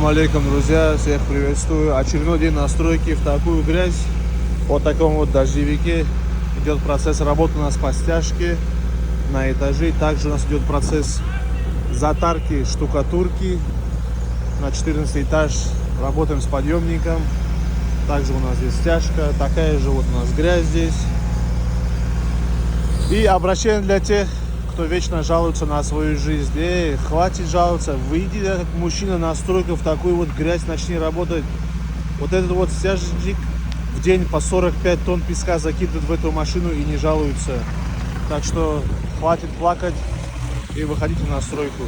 Ассаламу алейкум, друзья, всех приветствую. Очередной день настройки в такую грязь. Вот таком вот дождевике идет процесс работы у нас по стяжке на этаже. Также у нас идет процесс затарки штукатурки на 14 этаж. Работаем с подъемником. Также у нас здесь стяжка. Такая же вот у нас грязь здесь. И обращение для тех, кто вечно жалуется на свою жизнь. Хватит жаловаться, выйди как мужчина на стройку в такую вот грязь, начни работать. Вот этот вот стяжник в день по 45 тонн песка закидывает в эту машину и не жалуется. Так что хватит плакать и выходите на стройку.